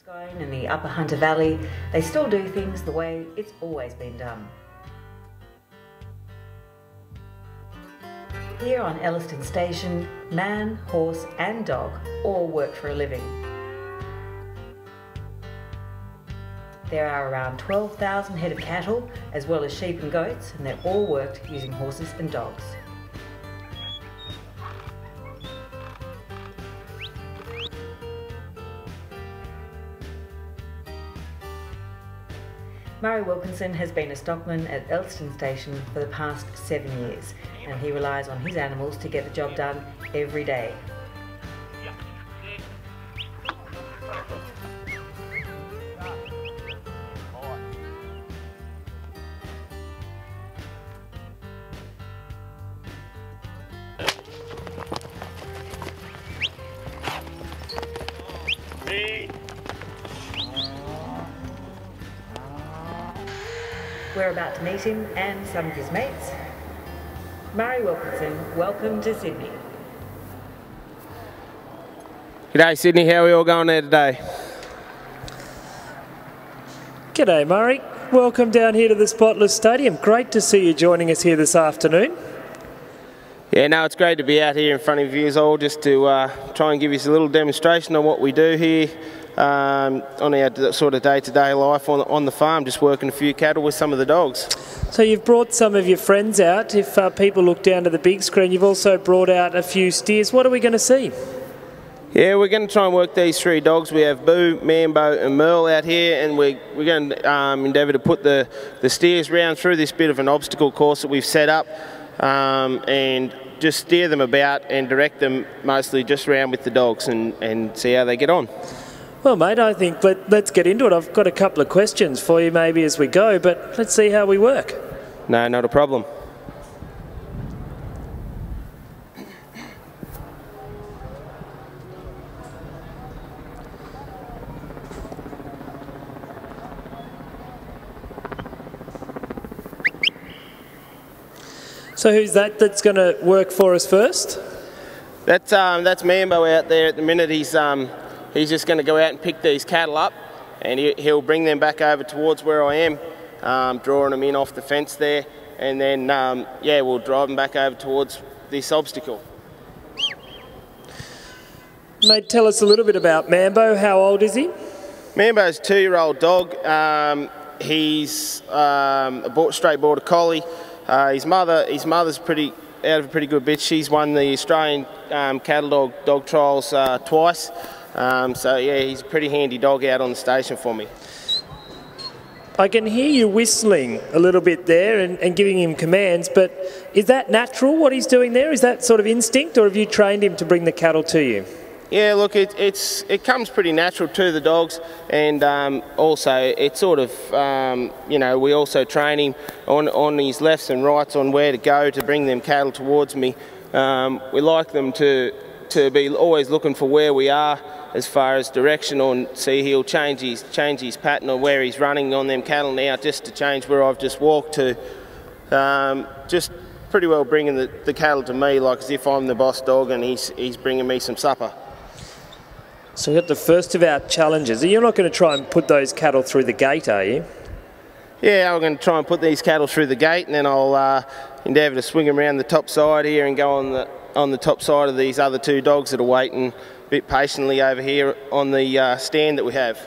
Going in the Upper Hunter Valley, they still do things the way it's always been done. Here on Elliston Station, man, horse and dog all work for a living. There are around 12,000 head of cattle, as well as sheep and goats, and they're all worked using horses and dogs. Murray Wilkinson has been a stockman at Elliston Station for the past 7 years, and he relies on his animals to get the job done every day. We're about to meet him and some of his mates. Murray Wilkinson, welcome to Sydney. G'day Sydney, how are we all going there today? G'day Murray, welcome down here to the Spotless Stadium. Great to see you joining us here this afternoon. Yeah, no, it's great to be out here in front of you all just to try and give you a little demonstration on what we do here on our sort of day-to-day life on the farm, just working a few cattle with some of the dogs. So you've brought some of your friends out. If people look down to the big screen, you've also brought out a few steers. What are we going to see? Yeah, we're going to try and work these three dogs. We have Boo, Manbo and Merle out here, and we're going to endeavour to put the steers round through this bit of an obstacle course that we've set up, and just steer them about and direct them mostly just around with the dogs and see how they get on. Well, mate, I think let's get into it. I've got a couple of questions for you maybe as we go, but let's see how we work. No, not a problem. So who's that's going to work for us first? That's Manbo out there at the minute. He's just going to go out and pick these cattle up, and he'll bring them back over towards where I am, drawing them in off the fence there, and then yeah, we'll drive them back over towards this obstacle. Mate, tell us a little bit about Manbo. How old is he? Manbo's a 2-year-old dog. He's a straight border collie. His mother's out of a pretty good bit. She's won the Australian cattle dog trials twice. So yeah, he's a pretty handy dog out on the station for me. I can hear you whistling a little bit there and giving him commands, but is that natural what he's doing there? Is that sort of instinct, or have you trained him to bring the cattle to you? Yeah, look, it comes pretty natural to the dogs, and also it's sort of, you know, we also train him on his lefts and rights on where to go to bring them cattle towards me. We like them to be always looking for where we are as far as direction on. See, he'll change his pattern on where he's running on them cattle now, just to change where I've just walked to. Just pretty well bringing the cattle to me, like as if I'm the boss dog and he's bringing me some supper. So we've got the first of our challenges. You're not going to try and put those cattle through the gate, are you? Yeah, I'm going to try and put these cattle through the gate, and then I'll endeavour to swing them around the top side here and go on the top side of these other two dogs that are waiting a bit patiently over here on the stand that we have.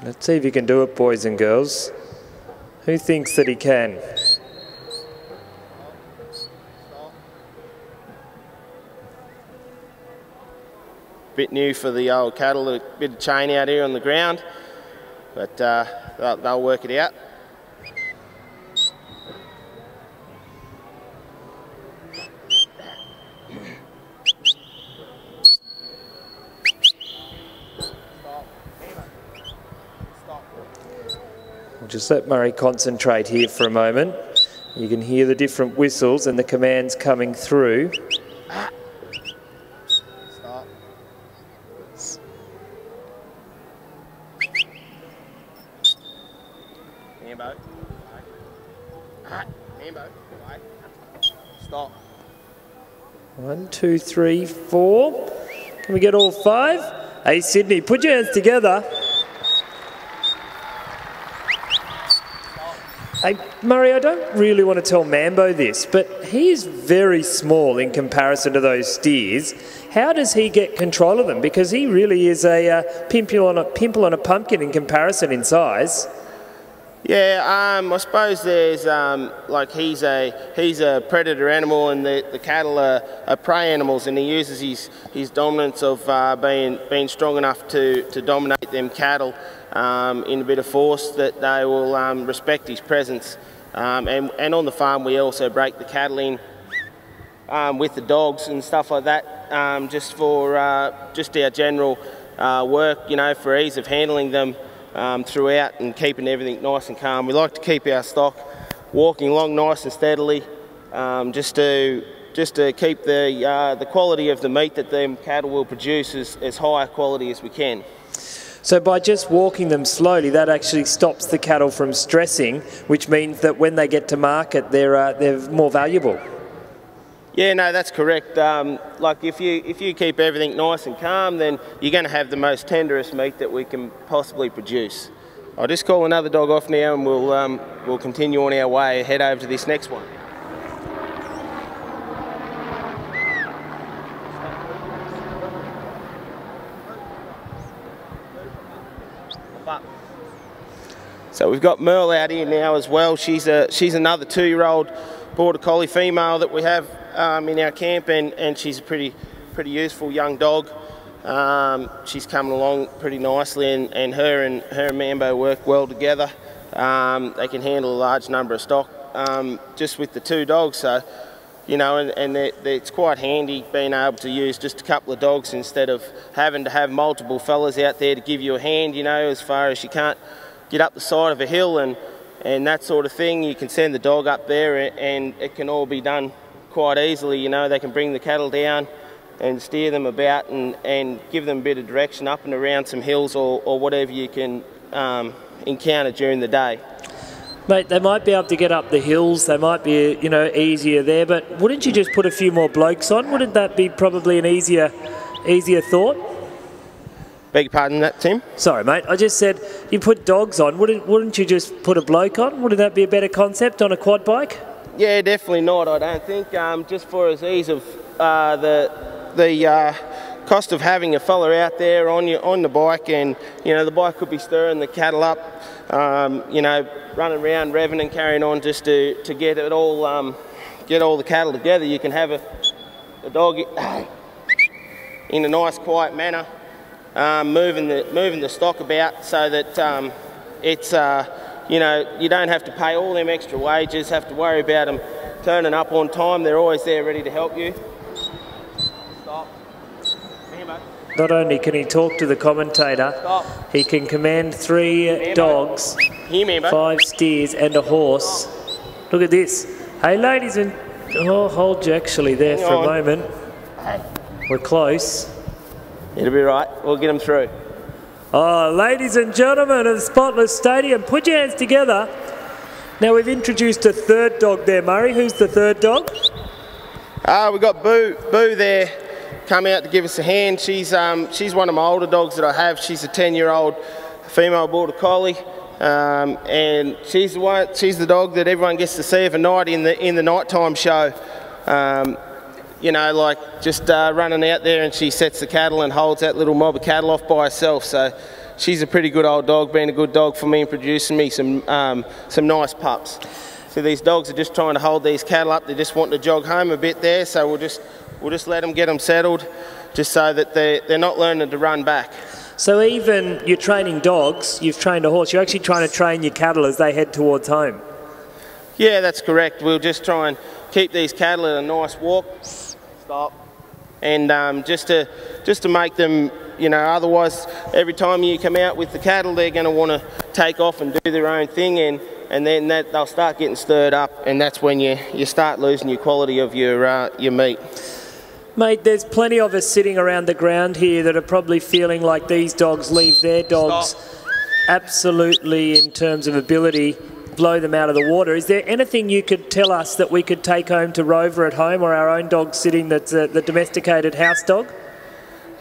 Let's see if you can do it, boys and girls. Who thinks that he can? Bit new for the old cattle, a bit of chain out here on the ground, but they'll work it out. We'll just let Murray concentrate here for a moment. You can hear the different whistles and the commands coming through. Manbo. Manbo. Stop. 1, 2, 3, 4. Can we get all 5? Hey, Sydney, put your hands together. Hey, Murray, I don't really want to tell Manbo this, but he's very small in comparison to those steers. How does he get control of them? Because he really is a pimple on a pumpkin in comparison in size. Yeah, I suppose there's like he's a predator animal, and the cattle are prey animals, and he uses his dominance of being strong enough to dominate them cattle in a bit of force that they will respect his presence. And on the farm we also break the cattle in with the dogs and stuff like that, just for just our general work, you know, for ease of handling them throughout and keeping everything nice and calm. We like to keep our stock walking along nice and steadily, just to keep the quality of the meat that them cattle will produce as high a quality as we can. So by just walking them slowly, that actually stops the cattle from stressing, which means that when they get to market, they're more valuable. Yeah, no, that's correct. Like if you keep everything nice and calm, then you're going to have the most tenderest meat that we can possibly produce. I'll just call another dog off now, and we'll continue on our way, head over to this next one. So we've got Merle out here now as well. She's another 2-year-old border collie female that we have in our camp, and she's a pretty useful young dog. She's coming along pretty nicely, and her and Manbo work well together. They can handle a large number of stock just with the 2 dogs. So, you know, and it's quite handy being able to use just a couple of dogs instead of having to have multiple fellas out there to give you a hand. You know, as far as you can't get up the side of a hill and that sort of thing, you can send the dog up there and it can all be done quite easily. You know, they can bring the cattle down and steer them about and give them a bit of direction up and around some hills or whatever you can encounter during the day. Mate, they might be able to get up the hills, they might be, you know, easier there, but wouldn't you just put a few more blokes on? Wouldn't that be probably an easier thought? Beg your pardon that, Tim? Sorry, mate. I just said you put dogs on. Wouldn't you just put a bloke on? Wouldn't that be a better concept on a quad bike? Yeah, definitely not. I don't think. Just for as ease of the cost of having a fella out there on the bike, and you know the bike could be stirring the cattle up, you know, running around, revving and carrying on just to get it all, get all the cattle together. You can have a dog in a nice, quiet manner. Moving the stock about so that it's you know, you don't have to pay all them extra wages, have to worry about them turning up on time. They're always there ready to help you. Stop. Not only can he talk to the commentator, Stop. He can command 3 dogs, 5 steers and a horse. Look at this. Hey ladies and... Oh, hold you actually there for a moment. We're close. It'll be right. We'll get them through. Oh, ladies and gentlemen of the Spotless Stadium, put your hands together. Now we've introduced a 3rd dog there, Murray. Who's the 3rd dog? We've got Boo there, come out to give us a hand. She's one of my older dogs that I have. She's a 10-year-old female border collie, and she's the dog that everyone gets to see overnight in the nighttime show. You know, like just running out there, and she sets the cattle and holds that little mob of cattle off by herself. So she's a pretty good old dog, being a good dog for me and producing me some nice pups. So these dogs are just trying to hold these cattle up. They're just wanting to jog home a bit there. So we'll just let them get them settled, just so that they're not learning to run back. So even you're training dogs, you've trained a horse. You're actually trying to train your cattle as they head towards home. Yeah, that's correct. We'll just try and keep these cattle at a nice walk. Stop. And just to make them, you know, otherwise every time you come out with the cattle, they're going to want to take off and do their own thing, and then they'll start getting stirred up, and that's when you start losing your quality of your meat. Mate, there's plenty of us sitting around the ground here that are probably feeling like these dogs leave their dogs absolutely, in terms of ability, blow them out of the water. Is there anything you could tell us that we could take home to Rover at home, or our own dog sitting that's the domesticated house dog?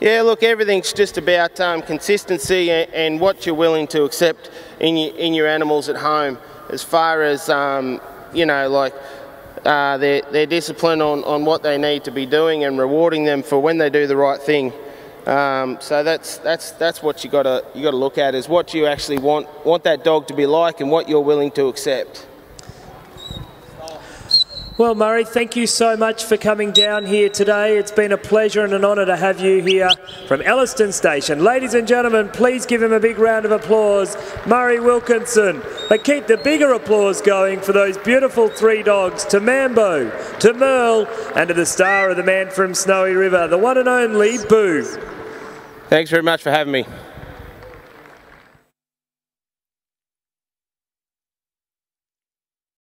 Yeah, look, everything's just about consistency and what you're willing to accept in your animals at home, as far as you know, like their discipline on what they need to be doing and rewarding them for when they do the right thing. So that's what you got to look at, is what you actually want that dog to be like and what you're willing to accept. Well, Murray, thank you so much for coming down here today. It's been a pleasure and an honour to have you here from Elliston Station. Ladies and gentlemen, please give him a big round of applause, Murray Wilkinson. But keep the bigger applause going for those beautiful 3 dogs, to Manbo, to Merle, and to the star of the Man from Snowy River, the one and only Boo. Thanks very much for having me.